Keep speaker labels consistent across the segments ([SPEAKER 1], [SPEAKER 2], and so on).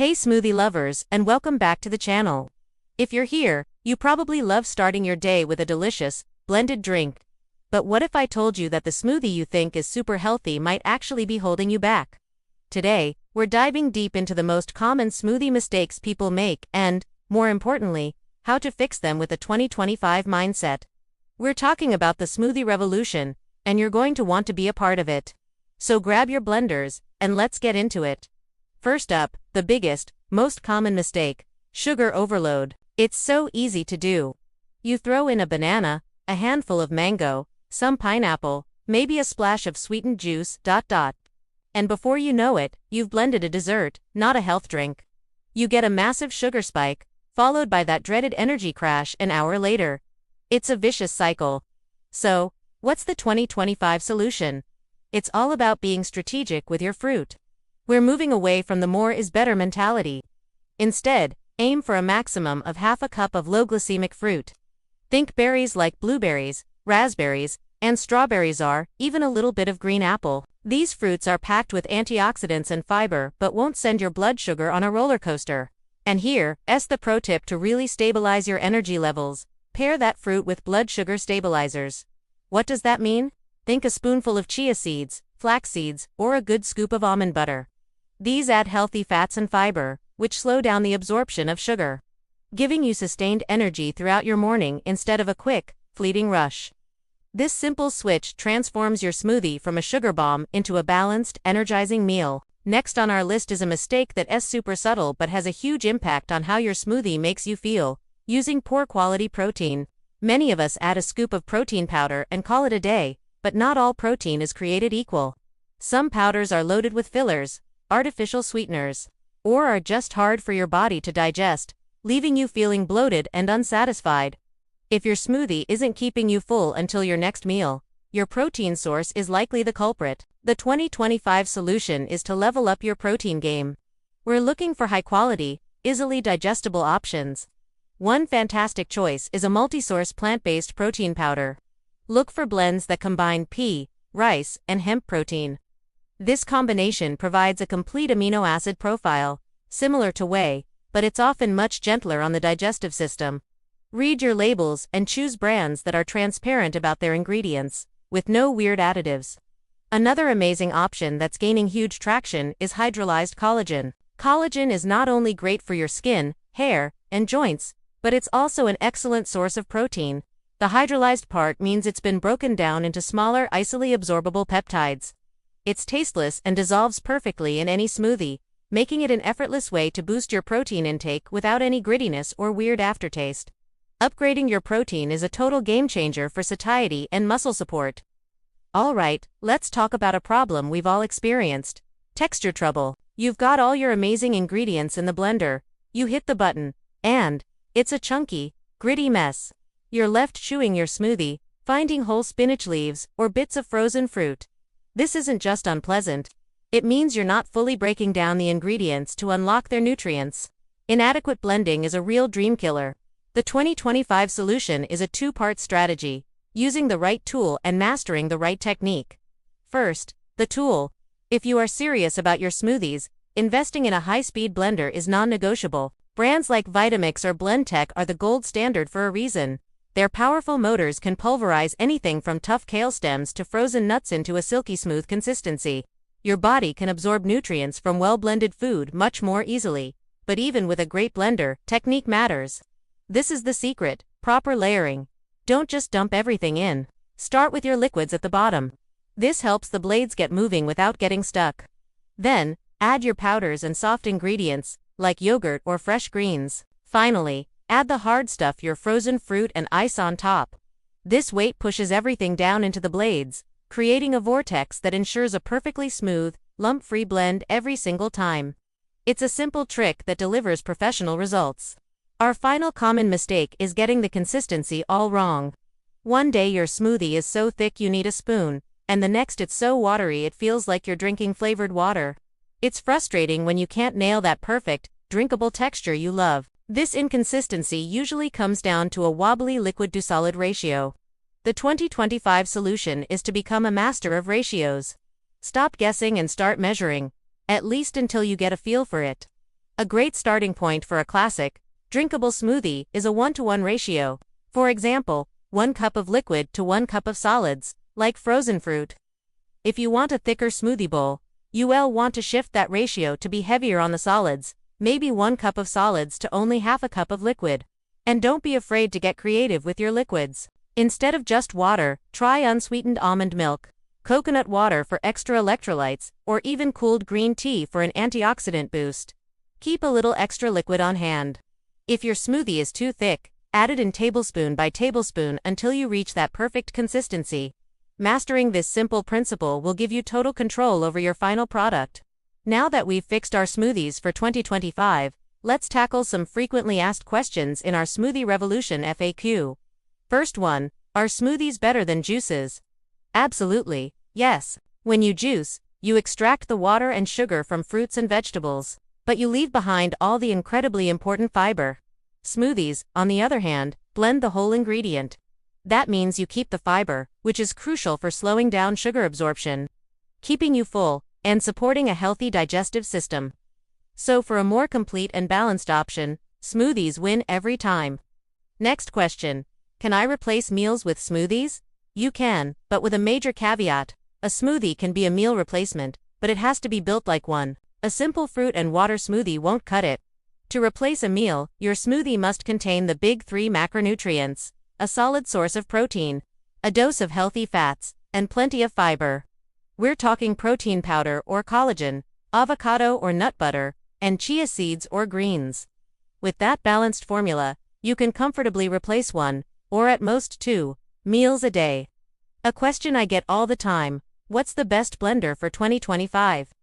[SPEAKER 1] Hey smoothie lovers, and welcome back to the channel. If you're here, you probably love starting your day with a delicious, blended drink. But what if I told you that the smoothie you think is super healthy might actually be holding you back? Today, we're diving deep into the most common smoothie mistakes people make and, more importantly, how to fix them with a 2025 mindset. We're talking about the smoothie revolution, and you're going to want to be a part of it. So grab your blenders, and let's get into it. First up, the biggest, most common mistake: sugar overload. It's so easy to do. You throw in a banana, a handful of mango, some pineapple, maybe a splash of sweetened juice, and before you know it, you've blended a dessert, not a health drink. You get a massive sugar spike, followed by that dreaded energy crash an hour later. It's a vicious cycle. So, what's the 2025 solution? It's all about being strategic with your fruit. We're moving away from the more is better mentality. Instead, aim for a maximum of half a cup of low-glycemic fruit. Think berries like blueberries, raspberries, and strawberries, or even a little bit of green apple. These fruits are packed with antioxidants and fiber but won't send your blood sugar on a roller coaster. And here's the pro tip to really stabilize your energy levels: pair that fruit with blood sugar stabilizers. What does that mean? Think a spoonful of chia seeds, flax seeds, or a good scoop of almond butter. These add healthy fats and fiber, which slow down the absorption of sugar, giving you sustained energy throughout your morning instead of a quick, fleeting rush. This simple switch transforms your smoothie from a sugar bomb into a balanced, energizing meal. Next on our list is a mistake that's super subtle but has a huge impact on how your smoothie makes you feel: using poor quality protein. Many of us add a scoop of protein powder and call it a day, but not all protein is created equal. Some powders are loaded with fillers, artificial sweeteners, or are just hard for your body to digest, leaving you feeling bloated and unsatisfied. If your smoothie isn't keeping you full until your next meal, your protein source is likely the culprit. The 2025 solution is to level up your protein game. We're looking for high-quality, easily digestible options. One fantastic choice is a multi-source plant-based protein powder. Look for blends that combine pea, rice, and hemp protein. This combination provides a complete amino acid profile, similar to whey, but it's often much gentler on the digestive system. Read your labels and choose brands that are transparent about their ingredients, with no weird additives. Another amazing option that's gaining huge traction is hydrolyzed collagen. Collagen is not only great for your skin, hair, and joints, but it's also an excellent source of protein. The hydrolyzed part means it's been broken down into smaller, easily absorbable peptides. It's tasteless and dissolves perfectly in any smoothie, making it an effortless way to boost your protein intake without any grittiness or weird aftertaste. Upgrading your protein is a total game changer for satiety and muscle support. Alright, let's talk about a problem we've all experienced: texture trouble. You've got all your amazing ingredients in the blender, you hit the button, and it's a chunky, gritty mess. You're left chewing your smoothie, finding whole spinach leaves or bits of frozen fruit. This isn't just unpleasant, it means you're not fully breaking down the ingredients to unlock their nutrients. Inadequate blending is a real dream killer. The 2025 solution is a two-part strategy: using the right tool and mastering the right technique. First, the tool. If you are serious about your smoothies, investing in a high-speed blender is non-negotiable. Brands like Vitamix or Blendtec are the gold standard for a reason. Their powerful motors can pulverize anything from tough kale stems to frozen nuts into a silky smooth consistency. Your body can absorb nutrients from well-blended food much more easily. But even with a great blender, technique matters. This is the secret: proper layering. Don't just dump everything in. Start with your liquids at the bottom. This helps the blades get moving without getting stuck. Then, add your powders and soft ingredients, like yogurt or fresh greens. Finally, add the hard stuff, your frozen fruit and ice on top. This weight pushes everything down into the blades, creating a vortex that ensures a perfectly smooth, lump-free blend every single time. It's a simple trick that delivers professional results. Our final common mistake is getting the consistency all wrong. One day your smoothie is so thick you need a spoon, and the next it's so watery it feels like you're drinking flavored water. It's frustrating when you can't nail that perfect, drinkable texture you love. This inconsistency usually comes down to a wobbly liquid-to-solid ratio. The 2025 solution is to become a master of ratios. Stop guessing and start measuring, at least until you get a feel for it. A great starting point for a classic, drinkable smoothie is a 1-to-1 ratio. For example, 1 cup of liquid to 1 cup of solids, like frozen fruit. If you want a thicker smoothie bowl, you will want to shift that ratio to be heavier on the solids, maybe 1 cup of solids to only half a cup of liquid. And don't be afraid to get creative with your liquids. Instead of just water, try unsweetened almond milk, coconut water for extra electrolytes, or even cooled green tea for an antioxidant boost. Keep a little extra liquid on hand. If your smoothie is too thick, add it in tablespoon by tablespoon until you reach that perfect consistency. Mastering this simple principle will give you total control over your final product. Now that we've fixed our smoothies for 2025, let's tackle some frequently asked questions in our Smoothie Revolution FAQ. First one, are smoothies better than juices? Absolutely, yes. When you juice, you extract the water and sugar from fruits and vegetables, but you leave behind all the incredibly important fiber. Smoothies, on the other hand, blend the whole ingredient. That means you keep the fiber, which is crucial for slowing down sugar absorption, keeping you full, and supporting a healthy digestive system. So for a more complete and balanced option, smoothies win every time. Next question, can I replace meals with smoothies? You can, but with a major caveat. A smoothie can be a meal replacement, but it has to be built like one. A simple fruit and water smoothie won't cut it. To replace a meal, your smoothie must contain the big 3 macronutrients, a solid source of protein, a dose of healthy fats, and plenty of fiber. We're talking protein powder or collagen, avocado or nut butter, and chia seeds or greens. With that balanced formula, you can comfortably replace 1, or at most 2, meals a day. A question I get all the time, what's the best blender for 2025?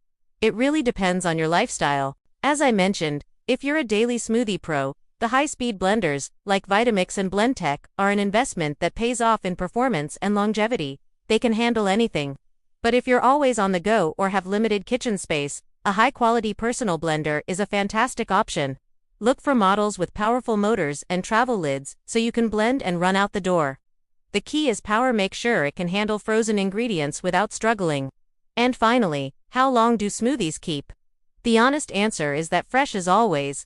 [SPEAKER 1] It really depends on your lifestyle. As I mentioned, if you're a daily smoothie pro, the high-speed blenders, like Vitamix and Blendtec, are an investment that pays off in performance and longevity. They can handle anything. But if you're always on the go or have limited kitchen space, a high-quality personal blender is a fantastic option. Look for models with powerful motors and travel lids so you can blend and run out the door. The key is power. Make sure it can handle frozen ingredients without struggling. And finally, how long do smoothies keep? The honest answer is that fresh is always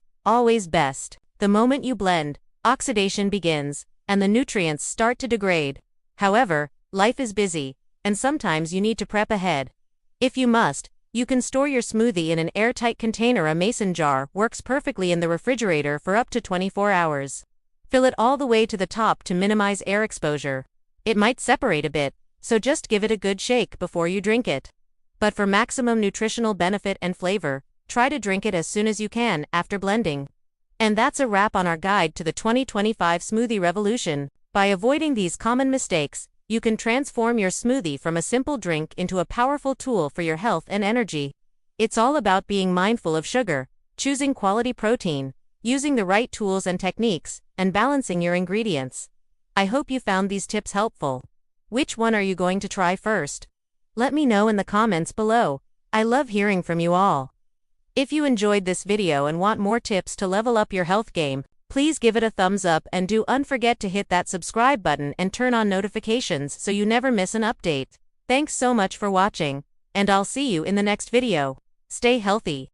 [SPEAKER 1] best. The moment you blend, oxidation begins, and the nutrients start to degrade. However, life is busy, and sometimes you need to prep ahead. If you must, you can store your smoothie in an airtight container. A mason jar works perfectly in the refrigerator for up to 24 hours. Fill it all the way to the top to minimize air exposure. It might separate a bit, so just give it a good shake before you drink it. But for maximum nutritional benefit and flavor, try to drink it as soon as you can after blending. And that's a wrap on our guide to the 2025 Smoothie Revolution. By avoiding these common mistakes, you can transform your smoothie from a simple drink into a powerful tool for your health and energy. It's all about being mindful of sugar, choosing quality protein, using the right tools and techniques, and balancing your ingredients. I hope you found these tips helpful. Which one are you going to try first? Let me know in the comments below. I love hearing from you all. If you enjoyed this video and want more tips to level up your health game, please give it a thumbs up and don't forget to hit that subscribe button and turn on notifications so you never miss an update. Thanks so much for watching, and I'll see you in the next video. Stay healthy.